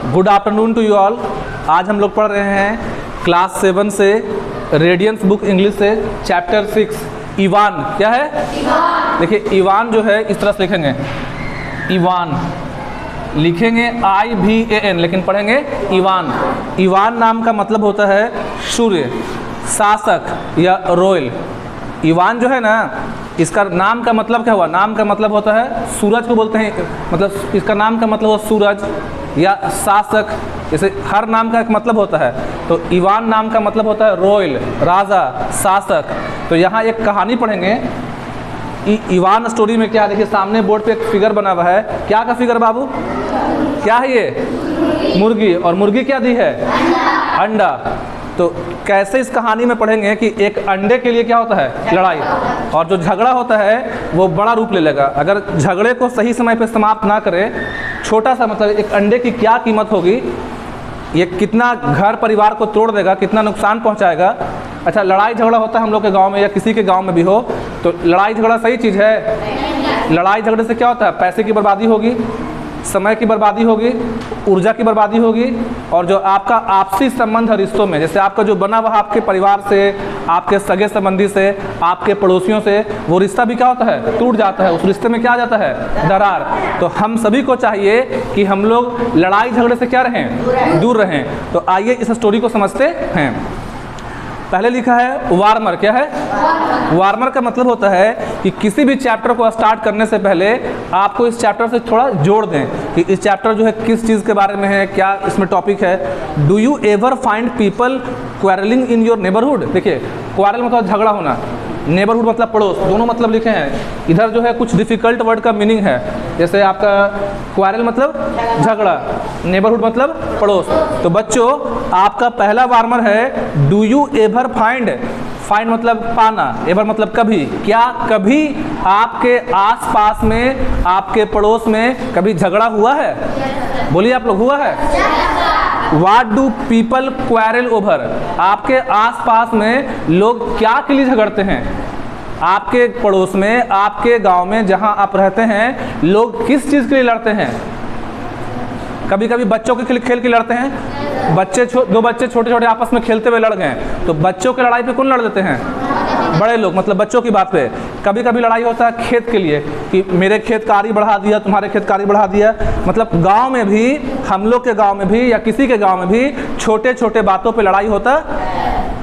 Good afternoon to you all. आज हम लोग पढ़ रहे हैं क्लास 7 से रेडियंस बुक इंग्लिश से चैप्टर 6 इवान। क्या है? देखिए इवान जो है इस तरह से लिखेंगे, इवान लिखेंगे IVAN, लेकिन पढ़ेंगे इवान। इवान नाम का मतलब होता है सूर्य, शासक या रॉयल। इवान जो है ना, इसका नाम का मतलब क्या हुआ? नाम का मतलब होता है सूरज को बोलते हैं, मतलब इसका नाम का मतलब हुआ सूरज या शासक। जैसे हर नाम का एक मतलब होता है, तो इवान नाम का मतलब होता है रॉयल, राजा, शासक। तो यहाँ एक कहानी पढ़ेंगे इवान स्टोरी में। क्या देखिए सामने बोर्ड पे एक फिगर बना हुआ है। क्या का फिगर बाबू? क्या है ये? मुर्गी। और मुर्गी क्या दी है? अंडा। तो कैसे इस कहानी में पढ़ेंगे कि एक अंडे के लिए क्या होता है? लड़ाई। और जो झगड़ा होता है वो बड़ा रूप ले लेगा। अगर झगड़े को सही समय पे समाप्त ना करें, छोटा सा मतलब एक अंडे की क्या कीमत होगी, ये कितना घर परिवार को तोड़ देगा, कितना नुकसान पहुंचाएगा। अच्छा, लड़ाई झगड़ा होता है हम लोग के गांव में या किसी के गांव में भी हो, तो लड़ाई झगड़ा सही चीज़ है? लड़ाई झगड़े से क्या होता है? पैसे की बर्बादी होगी, समय की बर्बादी होगी, ऊर्जा की बर्बादी होगी, और जो आपका आपसी संबंध है रिश्तों में, जैसे आपका जो बना हुआ आपके परिवार से, आपके सगे संबंधी से, आपके पड़ोसियों से, वो रिश्ता भी क्या होता है? टूट जाता है। उस रिश्ते में क्या आ जाता है? दरार। तो हम सभी को चाहिए कि हम लोग लड़ाई झगड़े से क्या रहें? दूर रहें। तो आइए इस स्टोरी को समझते हैं। पहले लिखा है वार्मर। क्या है? वार्मर का मतलब होता है कि किसी भी चैप्टर को स्टार्ट करने से पहले आपको इस चैप्टर से थोड़ा जोड़ दें कि इस चैप्टर जो है किस चीज़ के बारे में है, क्या इसमें टॉपिक है। Do you ever find people quarrelling in your neighbourhood? देखिए क्वारल मतलब झगड़ा होना, नेबरहुड मतलब पड़ोस, दोनों मतलब लिखे हैं। इधर जो है कुछ डिफ़िकल्ट वर्ड का मीनिंग है, जैसे आपका क्वारल मतलब झगड़ा, नेबरहुड मतलब पड़ोस। तो बच्चों आपका पहला वार्मर है do you ever find. Find मतलब पाना, एवर मतलब कभी। क्या कभी आपके आसपास में, आपके पड़ोस में कभी झगड़ा हुआ है? बोलिए आप लोग, हुआ है? What do people quarrel over? आपके आसपास में लोग क्या के लिए झगड़ते हैं? आपके पड़ोस में, आपके गांव में जहां आप रहते हैं, लोग किस चीज़ के लिए लड़ते हैं? कभी कभी बच्चों के खेल के लड़ते हैं। दो बच्चे छोटे छोटे आपस में खेलते हुए लड़ गए, तो बच्चों की लड़ाई पे कौन लड़ देते हैं? बड़े लोग, मतलब बच्चों की बात पे। कभी कभी लड़ाई होता है खेत के लिए कि मेरे खेत का आरी बढ़ा दिया, तुम्हारे खेत का आरी बढ़ा दिया। मतलब गांव में भी, हम लोग के गांव में भी या किसी के गांव में भी छोटे छोटे बातों पे लड़ाई होता।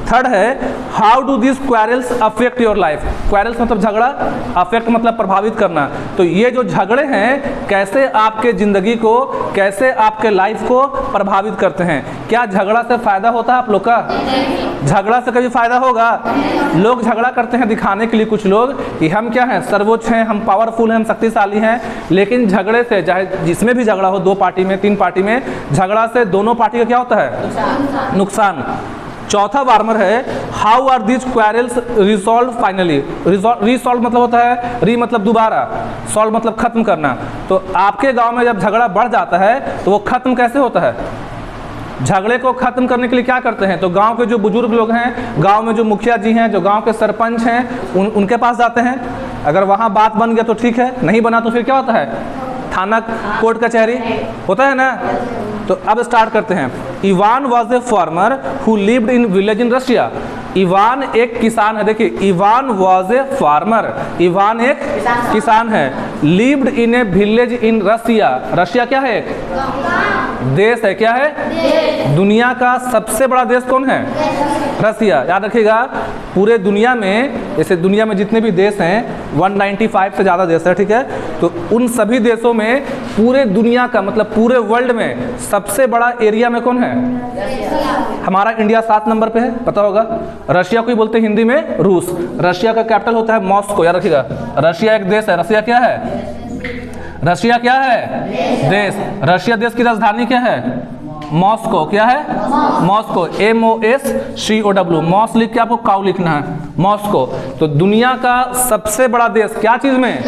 थर्ड है how do this quarrels affect your life. Quarrels मतलब झगड़ा, अफेक्ट मतलब प्रभावित करना। तो ये जो झगड़े हैं कैसे आपके ज़िंदगी को, कैसे आपके लाइफ को प्रभावित करते हैं। क्या झगड़ा से फ़ायदा होता है आप लोग का? झगड़ा से कभी फ़ायदा होगा? लोग झगड़ा करते हैं दिखाने के लिए, कुछ लोग कि हम क्या हैं? सर्वोच्च हैं, हम पावरफुल हैं, हम शक्तिशाली हैं। लेकिन झगड़े से, चाहे जिसमें भी झगड़ा हो, 2 पार्टी में, 3 पार्टी में, झगड़ा से दोनों पार्टी का क्या होता है? नुकसान। चौथा वार्मर है how are this quarrels resolve finally. Resolve मतलब होता है, री मतलब दोबारा, सॉल्व मतलब खत्म करना। तो आपके गांव में जब झगड़ा बढ़ जाता है तो वो खत्म कैसे होता है? झगड़े को खत्म करने के लिए क्या करते हैं? तो गांव के जो बुजुर्ग लोग हैं, गांव में जो मुखिया जी हैं, जो गांव के सरपंच हैं, उनके पास जाते हैं। अगर वहां बात बन गया तो ठीक है, नहीं बना तो फिर क्या होता है? थाना, कोर्ट कचहरी होता है ना। तो अब स्टार्ट करते हैं। Ivan was a farmer who lived in village in Russia. Ivan एक किसान है। देखिए Ivan was a farmer, Ivan एक किसान है। Lived in a village in Russia. Russia क्या है? एक देश है। क्या है? दुनिया का सबसे बड़ा देश कौन है? रशिया। याद रखिएगा, पूरे दुनिया में, जैसे दुनिया में जितने भी देश हैं 195 से ज़्यादा देश है, ठीक है। तो उन सभी देशों में, पूरे दुनिया का मतलब पूरे वर्ल्ड में सबसे बड़ा एरिया में कौन है? हमारा इंडिया 7 नंबर पे है, पता होगा। रशिया को ही बोलते हैं हिंदी में रूस। रशिया का कैपिटल होता है मॉस्को। याद रखिएगा, रशिया एक देश है। रशिया क्या है? रशिया क्या है? देश। रशिया देश की राजधानी क्या है? मॉस्को। क्या है? Moscow, MOSCOW। मॉस लिख के आपको काउ लिखना है, मॉस्को। तो दुनिया का सबसे बड़ा देश, क्या चीज़ में?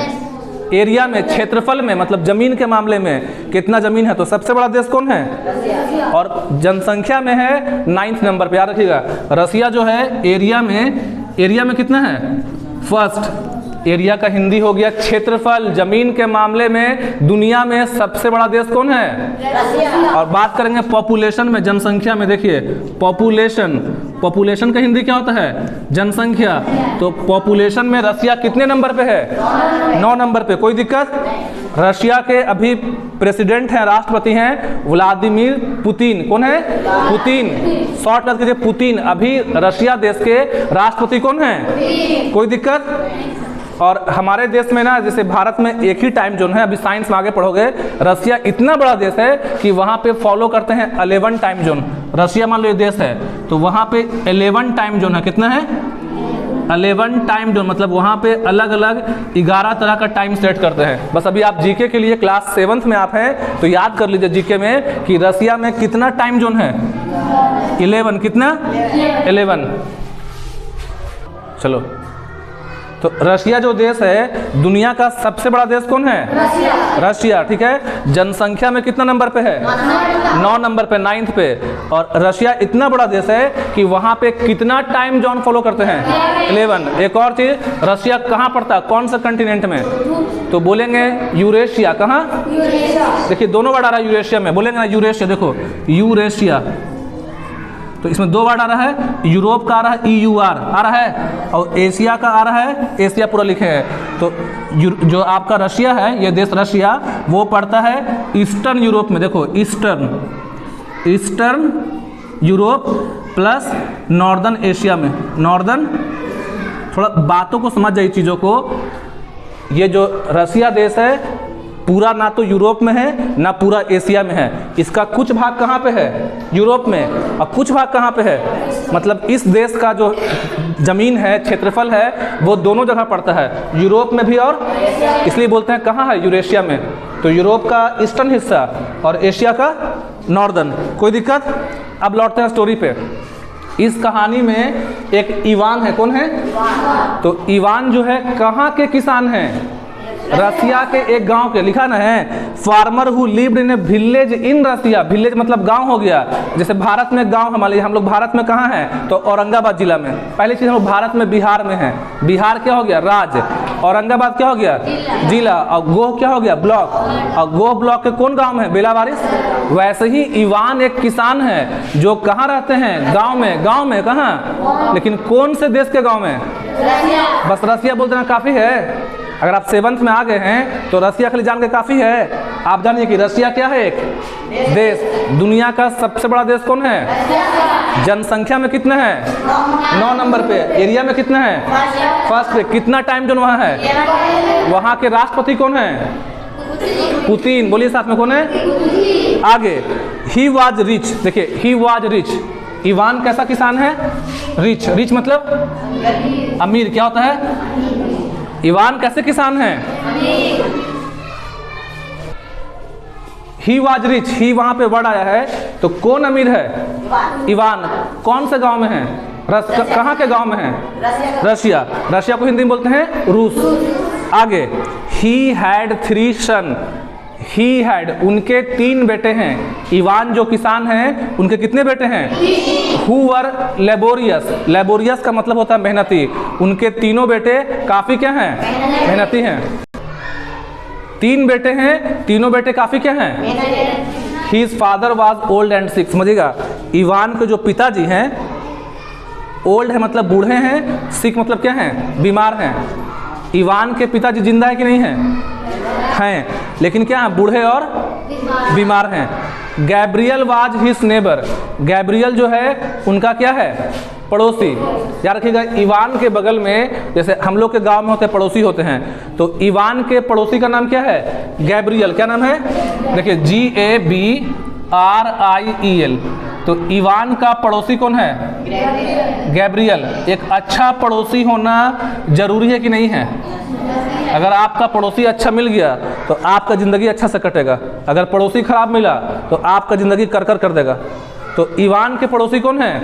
एरिया में, क्षेत्रफल में, मतलब जमीन के मामले में कितना जमीन है। तो सबसे बड़ा देश कौन है? और जनसंख्या में है 9th नंबर पे। याद रखिएगा, रसिया जो है एरिया में कितना है? फर्स्ट। एरिया का हिंदी हो गया क्षेत्रफल। जमीन के मामले में दुनिया में सबसे बड़ा देश कौन है? और बात करेंगे पॉपुलेशन में, जनसंख्या में। देखिए पॉपुलेशन, पॉपुलेशन का हिंदी क्या होता है? जनसंख्या। तो पॉपुलेशन में रसिया कितने नंबर पे है? 9 नंबर पे। कोई दिक्कत? रशिया के अभी प्रेसिडेंट हैं, राष्ट्रपति हैं व्लादिमीर पुतिन। कौन है? पुतिन। शॉर्ट कर कीजिए पुतिन। अभी रशिया देश के राष्ट्रपति कौन है? कोई दिक्कत? और हमारे देश में ना, जैसे भारत में एक ही टाइम जोन है, अभी साइंस में आगे पढ़ोगे, रशिया इतना बड़ा देश है कि वहाँ पे फॉलो करते हैं 11 टाइम जोन। रशिया मान लो ये देश है तो वहाँ पे 11 टाइम जोन है। कितना है? 11 टाइम जोन, मतलब वहाँ पे अलग अलग 11 तरह का टाइम सेट करते हैं। बस अभी आप जीके के लिए क्लास 7th में आप हैं तो याद कर लीजिए जीके में कि रशिया में कितना टाइम जोन है? 11। कितना? 11। चलो, तो रशिया जो देश है दुनिया का सबसे बड़ा देश कौन है? रशिया। ठीक है। जनसंख्या में कितना नंबर पे है? 9 नंबर पे, 9th पे। और रशिया इतना बड़ा देश है कि वहां पे कितना टाइम जोन फॉलो करते हैं? 11। एक और चीज, रशिया कहाँ पड़ता है? कौन सा कंटिनेंट में? तो बोलेंगे यूरेशिया। कहाँ? देखिए दोनों वर्ड आ रहा है यूरेशिया में, बोलेंगे ना यूरेशिया। देखो यूरेशिया, तो इसमें 2 वर्ड आ रहा है। यूरोप का आ रहा है EUR आ रहा है, और एशिया का आ रहा है, एशिया पूरा लिखे हैं। तो जो आपका रशिया है, ये देश रशिया, वो पड़ता है ईस्टर्न यूरोप में। देखो eastern Europe plus northern Asia में। नॉर्दर्न, थोड़ा बातों को समझ जाइए चीज़ों को। ये जो रशिया देश है पूरा ना तो यूरोप में है ना पूरा एशिया में है। इसका कुछ भाग कहाँ पे है? यूरोप में। और कुछ भाग कहाँ पे है? मतलब इस देश का जो जमीन है, क्षेत्रफल है, वो दोनों जगह पड़ता है, यूरोप में भी और इसलिए बोलते हैं कहाँ है? यूरेशिया में। तो यूरोप का ईस्टर्न हिस्सा और एशिया का नॉर्दर्न। कोई दिक्कत? अब लौटते हैं स्टोरी पे। इस कहानी में एक इवान है। कौन है? तो इवान जो है कहाँ के किसान हैं? रसिया के एक गांव के। लिखा ना है farmer who lived in a village in Russia. Village मतलब गांव हो गया। जैसे भारत में गांव, हमारे हम लोग भारत में कहाँ हैं? तो औरंगाबाद जिला में। पहली चीज हम लोग भारत में बिहार में हैं। बिहार क्या हो गया? राज्य। औरंगाबाद क्या हो गया? जिला। और गोह क्या हो गया? ब्लॉक। और गोह ब्लॉक के कौन गाँव में? बेलावारिस। वैसे ही इवान एक किसान है जो कहाँ रहते हैं? गाँव में। गाँव में कहाँ? लेकिन कौन से देश के गाँव में? बस रसिया बोल देना काफी है। अगर आप 7th में आ गए हैं तो रसिया के लिए जान के काफ़ी है। आप जानिए कि रसिया क्या है? एक देश। दुनिया का सबसे बड़ा देश कौन है? जनसंख्या में कितना है? 9 नंबर पे। एरिया में कितना है? 1st पे। कितना टाइम जोन वहाँ है? वहाँ के राष्ट्रपति कौन है? पुतिन। बोलिए साथ में, कौन है? आगे, ही वॉज रिच। देखिए ही वॉज रिच। इवान कैसा किसान है? रिच। रिच मतलब अमीर। क्या होता है? इवान कैसे किसान है? He was rich. ही वहां पे वर्ड आया है तो कौन अमीर है? इवान। कौन से गांव में है? कहाँ के गांव में है? रशिया। रशिया को हिंदी में बोलते हैं रूस। आगे, he had 3 sun. He had, उनके 3 बेटे हैं। इवान जो किसान हैं उनके कितने बेटे हैं? Who were laborious. लेबोरियस का मतलब होता है मेहनती। उनके तीनों बेटे काफी क्या हैं? मेहनती हैं। 3 बेटे हैं, तीनों बेटे काफी क्या हैं? His father was old and sick. समझिएगा, इवान के जो पिताजी हैं, ओल्ड है मतलब बूढ़े हैं, सिक मतलब क्या हैं? बीमार हैं। इवान के पिताजी जिंदा है कि नहीं है? हैं, लेकिन क्या है? बूढ़े और बीमार हैं। Gabriel was his neighbour. Gabriel जो है उनका क्या है? पड़ोसी। याद रखिएगा, इवान के बगल में, जैसे हम लोग के गांव में होते हैं पड़ोसी होते हैं, तो इवान के पड़ोसी का नाम क्या है? गैब्रियल। क्या नाम है? देखिए GABRIEL। तो इवान का पड़ोसी कौन है? गैब्रियल। एक अच्छा पड़ोसी होना जरूरी है कि नहीं है? अगर आपका पड़ोसी अच्छा मिल गया तो आपका ज़िंदगी अच्छा से कटेगा। अगर पड़ोसी खराब मिला तो आपका ज़िंदगी कर देगा। तो इवान के पड़ोसी कौन है?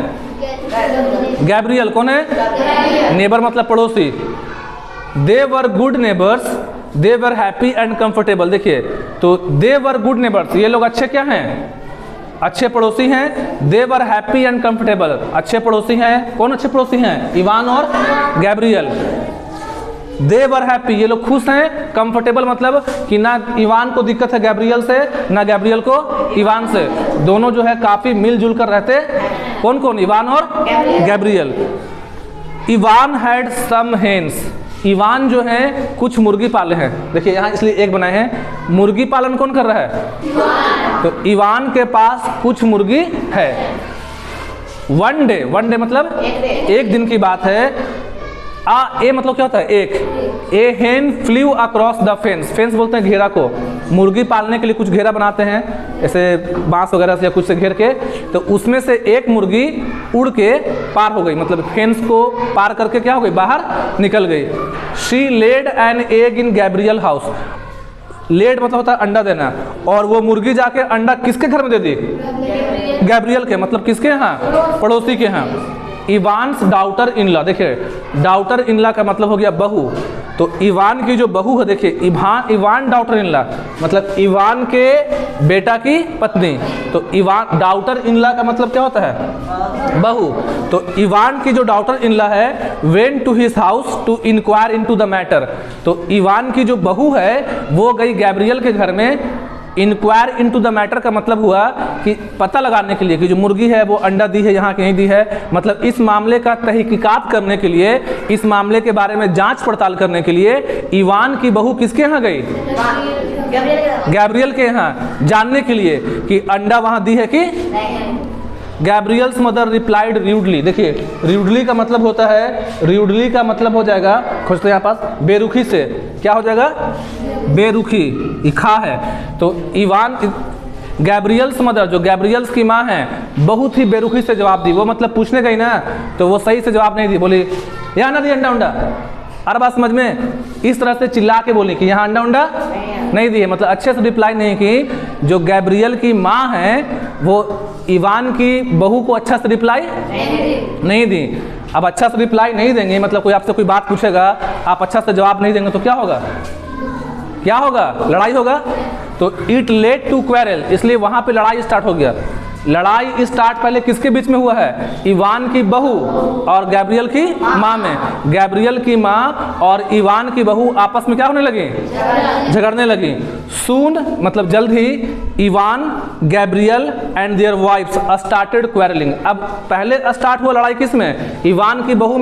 गैब्रियल। कौन है? नेबर मतलब पड़ोसी। They were good neighbours, they were happy and comfortable. देखिए, तो दे वर गुड नेबर्स, ये लोग अच्छे क्या हैं? अच्छे पड़ोसी हैं। दे वर हैप्पी एंड कंफर्टेबल, अच्छे पड़ोसी हैं। कौन अच्छे पड़ोसी हैं? इवान और गैब्रियल। दे वर हैप्पी, ये लोग खुश हैं। कंफर्टेबल मतलब कि ना इवान को दिक्कत है गैब्रियल से, ना गैब्रियल को इवान से, दोनों जो है काफी मिलजुल कर रहते। कौन कौन? इवान और Gabriel. Ivan had some hens, Ivan जो है कुछ मुर्गी पाले हैं। देखिए यहाँ इसलिए एक बनाए हैं, मुर्गी पालन कौन कर रहा है? तो इवान के पास कुछ मुर्गी है। वन डे, वन डे मतलब एक दिन की बात है। ए मतलब क्या होता है? एक। A hen flew across the fence, fence बोलते हैं घेरा को। मुर्गी पालने के लिए कुछ घेरा बनाते हैं ऐसे बांस वगैरह से या कुछ से घेर के, तो उसमें से एक मुर्गी उड़ के पार हो गई, मतलब फेंस को पार करके क्या हो गई? बाहर निकल गई। She laid an egg in Gabriel house, laid मतलब होता है अंडा देना, और वो मुर्गी जाके अंडा किसके घर में दे दी? गैब्रियल के, मतलब किसके यहाँ? पड़ोसी के यहाँ। इवान्स डाउटर इनला, देखिए डाउटर इनला का मतलब हो गया बहू, तो इवान की जो बहू है, देखिए इवान डाउटर इनला मतलब इवान के बेटा की पत्नी, तो इवान डाउटर इनला का मतलब क्या होता है? बहू। तो इवान की जो डाउटर इनला है went to his house to inquire into the matter, तो इवान की जो बहू है वो गई गैब्रियल के घर में। इंक्वायर इनटू द मैटर का मतलब हुआ कि पता लगाने के लिए कि जो मुर्गी है वो अंडा दी है यहाँ कि नहीं दी है, मतलब इस मामले का तहकीकात करने के लिए, इस मामले के बारे में जांच पड़ताल करने के लिए इवान की बहू किसके यहाँ गई? गैब्रियल के यहाँ, जानने के लिए कि अंडा वहाँ दी है कि गैब्रियल्स मदर रिप्लाइड र्यूडली, देखिए र्यूडली का मतलब होता है, र्यूडली का मतलब हो जाएगा, खोजते यहाँ पास, बेरुखी से। क्या हो जाएगा? बेरुखी, इखा है। तो इवान गैब्रियल्स मदर, जो गैब्रियल्स की माँ है, बहुत ही बेरुखी से जवाब दी। वो मतलब पूछने गई ना, तो वो सही से जवाब नहीं दी, बोली यहाँ ना दी अंडा उंडा। अरे बात समझ में? इस तरह से चिल्ला के बोली कि यहाँ अंडा उंडा नहीं दी है, मतलब अच्छे से रिप्लाई नहीं की। जो गैब्रियल की माँ है वो इवान की बहू को अच्छा से रिप्लाई नहीं दी। अब अच्छा से रिप्लाई नहीं देंगे, मतलब कोई आपसे कोई बात पूछेगा, आप अच्छा से जवाब नहीं देंगे तो क्या होगा? क्या होगा? लड़ाई होगा। तो इट लेड टू क्वेरल, इसलिए वहां पे लड़ाई स्टार्ट हो गया। लड़ाई स्टार्ट पहले किसके बीच में हुआ है? इवान की बहू और गैब्रियल की माँ में। गैब्रियल की माँ और इवान की बहू आपस में क्या होने लगी? झगड़ने लगी। सून मतलब जल्द ही, Ivan, Gabriel and their wifes started quarrelling. अब पहले स्टार्ट हुआ लड़ाई किस में? इवान की बहू